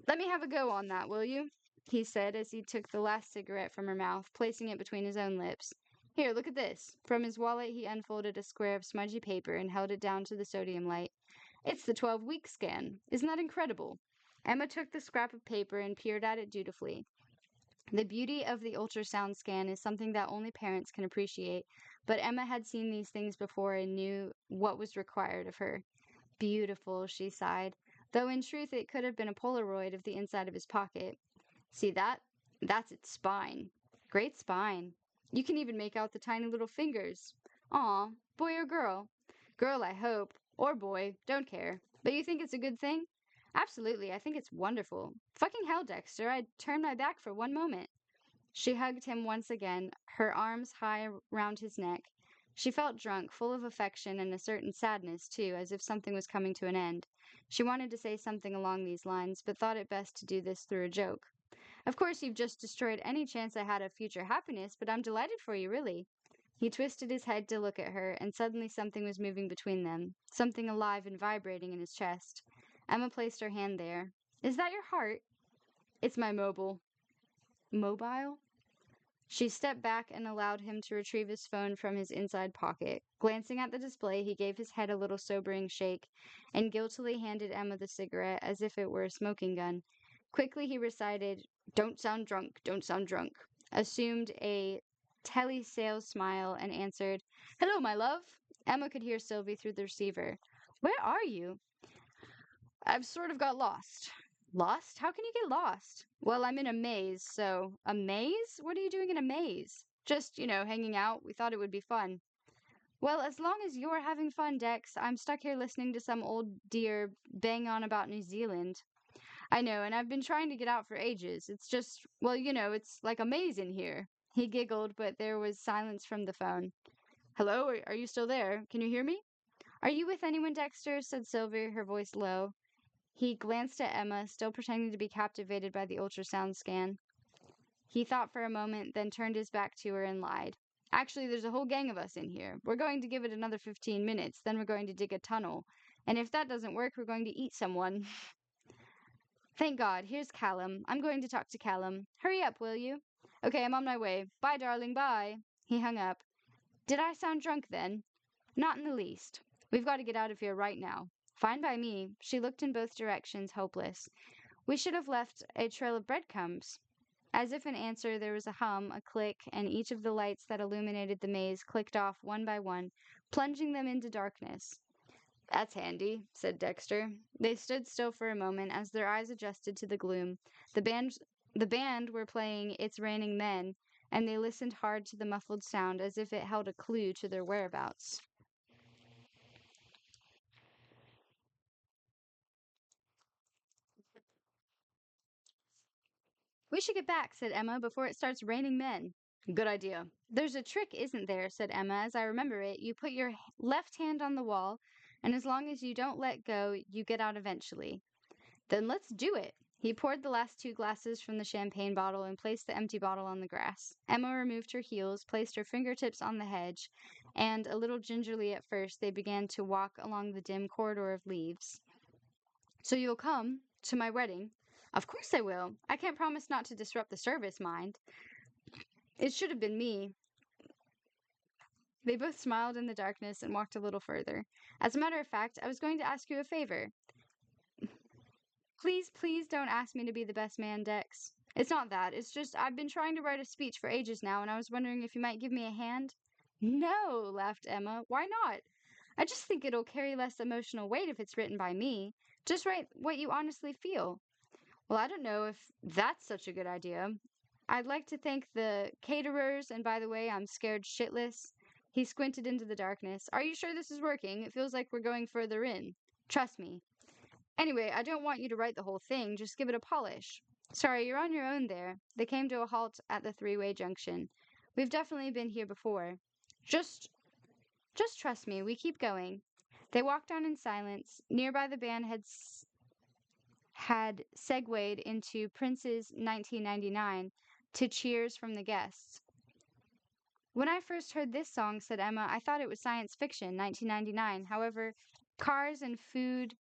Let me have a go on that, will you? He said as he took the last cigarette from her mouth, placing it between his own lips. Here, look at this. From his wallet, he unfolded a square of smudgy paper and held it down to the sodium light. It's the 12-week scan. Isn't that incredible? Emma took the scrap of paper and peered at it dutifully. The beauty of the ultrasound scan is something that only parents can appreciate, but Emma had seen these things before and knew what was required of her. Beautiful, she sighed, though in truth it could have been a Polaroid of the inside of his pocket. See that? That's its spine. Great spine. You can even make out the tiny little fingers. Aw, boy or girl? Girl, I hope. Or boy, don't care. But you think it's a good thing? Absolutely, I think it's wonderful. Fucking hell, Dexter, I'd turn my back for one moment. She hugged him once again, her arms high round his neck. She felt drunk, full of affection and a certain sadness, too, as if something was coming to an end. She wanted to say something along these lines, but thought it best to do this through a joke. Of course, you've just destroyed any chance I had of future happiness, but I'm delighted for you, really. He twisted his head to look at her, and suddenly something was moving between them, something alive and vibrating in his chest. Emma placed her hand there. Is that your heart? It's my mobile. Mobile? She stepped back and allowed him to retrieve his phone from his inside pocket. Glancing at the display, he gave his head a little sobering shake and guiltily handed Emma the cigarette as if it were a smoking gun. Quickly he recited, "Don't sound drunk, don't sound drunk," assumed a telesales smile, and answered, "Hello, my love." Emma could hear Sylvie through the receiver. "Where are you?" "I've sort of got lost." "Lost? How can you get lost?" "Well, I'm in a maze, so..." "A maze? What are you doing in a maze?" "Just, hanging out. We thought it would be fun." "Well, as long as you're having fun, Dex, I'm stuck here listening to some old dear bang on about New Zealand." "I know, and I've been trying to get out for ages. It's just, well, it's like a maze in here." He giggled, but there was silence from the phone. "Hello, are you still there? Can you hear me?" "Are you with anyone, Dexter?" said Sylvie, her voice low. He glanced at Emma, still pretending to be captivated by the ultrasound scan. He thought for a moment, then turned his back to her and lied. "Actually, there's a whole gang of us in here. We're going to give it another 15 minutes, then we're going to dig a tunnel. And if that doesn't work, we're going to eat someone. Thank God, here's Callum. I'm going to talk to Callum. Hurry up, will you? Okay, I'm on my way. Bye, darling, bye. He hung up. Did I sound drunk then? Not in the least. We've got to get out of here right now. Fine by me. She looked in both directions, hopeless. We should have left a trail of breadcrumbs. As if in answer, there was a hum, a click, and each of the lights that illuminated the maze clicked off one by one, plunging them into darkness. That's handy, said Dexter. They stood still for a moment as their eyes adjusted to the gloom. The band the band were playing It's Raining Men, and they listened hard to the muffled sound as if it held a clue to their whereabouts. We should get back, said Emma, before it starts raining men. Good idea. There's a trick, isn't there? Said Emma. As I remember it, you put your left hand on the wall, and as long as you don't let go, you get out eventually. Then let's do it. He poured the last two glasses from the champagne bottle and placed the empty bottle on the grass. Emma removed her heels, placed her fingertips on the hedge, and, a little gingerly at first, they began to walk along the dim corridor of leaves. So you'll come to my wedding? Of course I will. I can't promise not to disrupt the service, mind. It should have been me. They both smiled in the darkness and walked a little further. As a matter of fact, I was going to ask you a favor. Please, please don't ask me to be the best man, Dex. It's not that. It's just I've been trying to write a speech for ages now, and I was wondering if you might give me a hand. No, laughed Emma. Why not? I just think it'll carry less emotional weight if it's written by me. Just write what you honestly feel. Well, I don't know if that's such a good idea. I'd like to thank the caterers, and by the way, I'm scared shitless. He squinted into the darkness. Are you sure this is working? It feels like we're going further in. Trust me. Anyway, I don't want you to write the whole thing, just give it a polish. Sorry, you're on your own there. They came to a halt at the three-way junction. We've definitely been here before. Just just trust me, we keep going. They walked on in silence. Nearby the band had segued into Prince's 1999 to cheers from the guests. When I first heard this song, said Emma, I thought it was science fiction, 1999. However, cars and food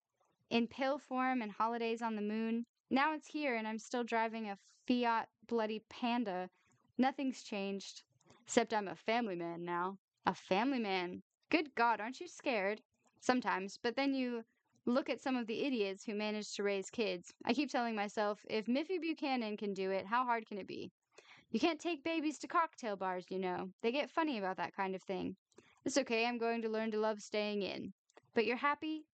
in pill form and holidays on the moon. Now it's here and I'm still driving a Fiat bloody Panda. Nothing's changed. Except I'm a family man now. A family man. Good God, aren't you scared? Sometimes, but then you look at some of the idiots who manage to raise kids. I keep telling myself, if Miffy Buchanan can do it, how hard can it be? You can't take babies to cocktail bars, you know. They get funny about that kind of thing. It's okay, I'm going to learn to love staying in. But you're happy?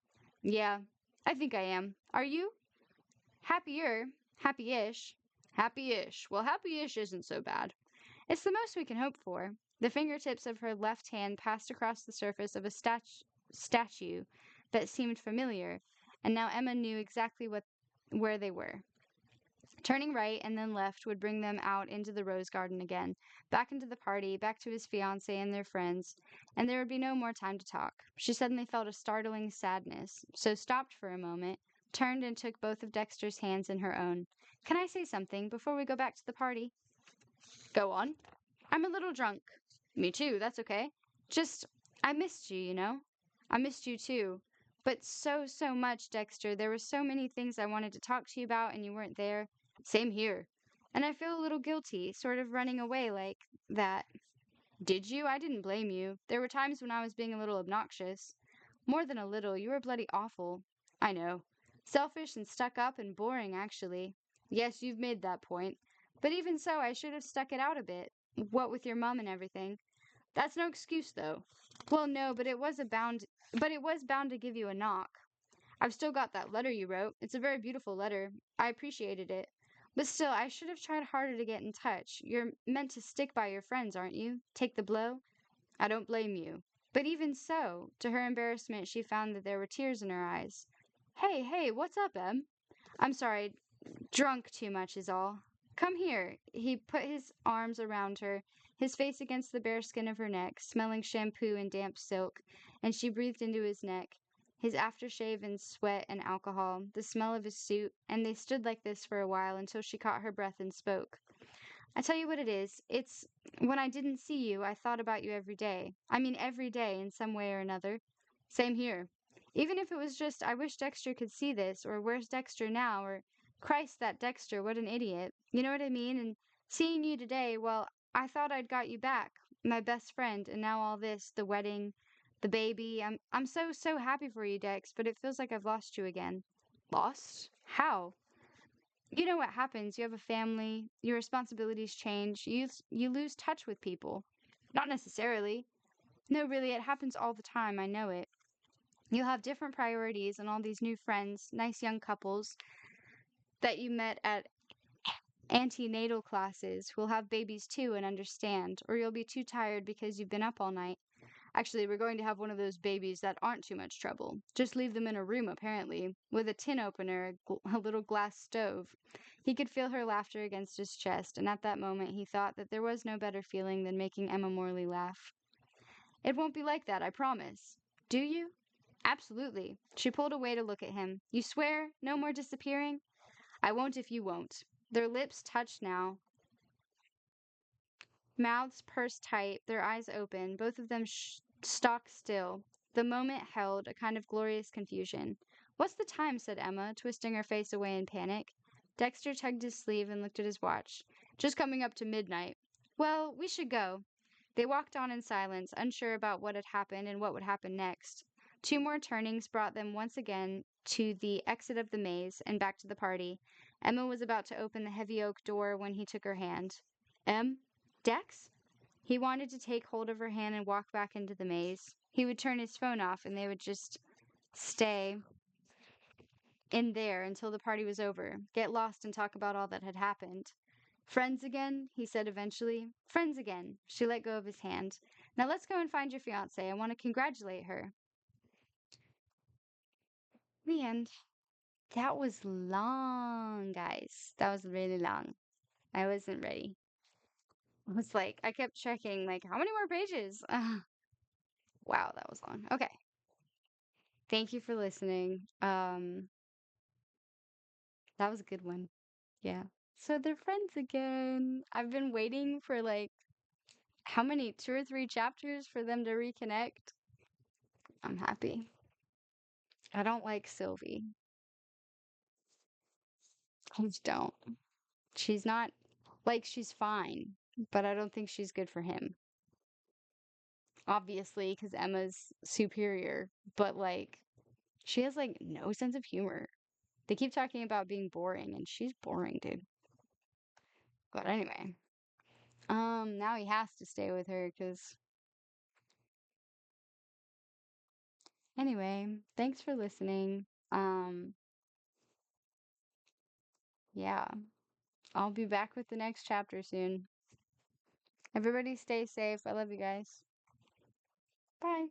Yeah, I think I am. Are you? Happier. Happy-ish. Happy-ish. Well, happy-ish isn't so bad. It's the most we can hope for. The fingertips of her left hand passed across the surface of a statue that seemed familiar, and now Emma knew exactly where they were. Turning right and then left would bring them out into the rose garden again, back into the party, back to his fiancée and their friends, and there would be no more time to talk. She suddenly felt a startling sadness, so stopped for a moment, turned and took both of Dexter's hands in her own. Can I say something before we go back to the party? Go on. I'm a little drunk. Me too, that's okay. Just, I missed you, you know? I missed you too. But so, so much, Dexter. There were so many things I wanted to talk to you about and you weren't there. Same here. And I feel a little guilty, sort of running away like that. Did you? I didn't blame you. There were times when I was being a little obnoxious. More than a little. You were bloody awful. I know. Selfish and stuck up and boring, actually. Yes, you've made that point. But even so, I should have stuck it out a bit. What with your mum and everything. That's no excuse, though. Well, no, but it was bound to give you a knock. I've still got that letter you wrote. It's a very beautiful letter. I appreciated it. But still, I should have tried harder to get in touch. You're meant to stick by your friends, aren't you? Take the blow? I don't blame you. But even so, to her embarrassment, she found that there were tears in her eyes. Hey, hey, what's up, Em? I'm sorry, drunk too much is all. Come here. He put his arms around her, his face against the bare skin of her neck, smelling shampoo and damp silk, and she breathed into his neck, his aftershave and sweat and alcohol, the smell of his suit, and they stood like this for a while until she caught her breath and spoke. I tell you what it is. It's when I didn't see you, I thought about you every day. I mean, every day in some way or another. Same here. Even if it was just, I wish Dexter could see this, or where's Dexter now, or Christ, that Dexter, what an idiot. You know what I mean? And seeing you today, well, I thought I'd got you back, my best friend, and now all this, the wedding, the baby. I'm so happy for you, Dex, but it feels like I've lost you again. Lost? How? You know what happens. You have a family, your responsibilities change, you lose touch with people. Not necessarily. No, really, it happens all the time. I know it. You'll have different priorities and all these new friends, nice young couples that you met at antenatal classes who'll have babies too and understand, or you'll be too tired because you've been up all night. Actually, we're going to have one of those babies that aren't too much trouble. Just leave them in a room, apparently, with a tin opener, a little glass stove. He could feel her laughter against his chest, and at that moment he thought that there was no better feeling than making Emma Morley laugh. It won't be like that, I promise. Do you? Absolutely. She pulled away to look at him. You swear? No more disappearing? I won't if you won't. Their lips touched now, mouths pursed tight, their eyes open, both of them stock still. The moment held a kind of glorious confusion. What's the time? Said Emma, twisting her face away in panic. Dexter tugged his sleeve and looked at his watch. Just coming up to midnight. Well, we should go. They walked on in silence, unsure about what had happened and what would happen next. Two more turnings brought them once again to the exit of the maze and back to the party. Emma was about to open the heavy oak door when he took her hand. Dex? He wanted to take hold of her hand and walk back into the maze. He would turn his phone off and they would just stay in there until the party was over, get lost and talk about all that had happened. Friends again, he said eventually. Friends again. She let go of his hand. Now let's go and find your fiancée. I want to congratulate her. The end. That was long, guys. That was really long. I wasn't ready. I was like, I kept checking, like, how many more pages? Wow, that was long. Okay. Thank you for listening. That was a good one. Yeah. So they're friends again. I've been waiting for like how many, two or three chapters for them to reconnect. I'm happy. I don't like Sylvie. I just don't. She's not like she's fine, but I don't think she's good for him. Obviously, because Emma's superior, but like she has like no sense of humor. They keep talking about being boring, and she's boring, dude. But anyway, now he has to stay with her because anyway, thanks for listening. Um, yeah, I'll be back with the next chapter soon. Everybody stay safe. I love you guys. Bye.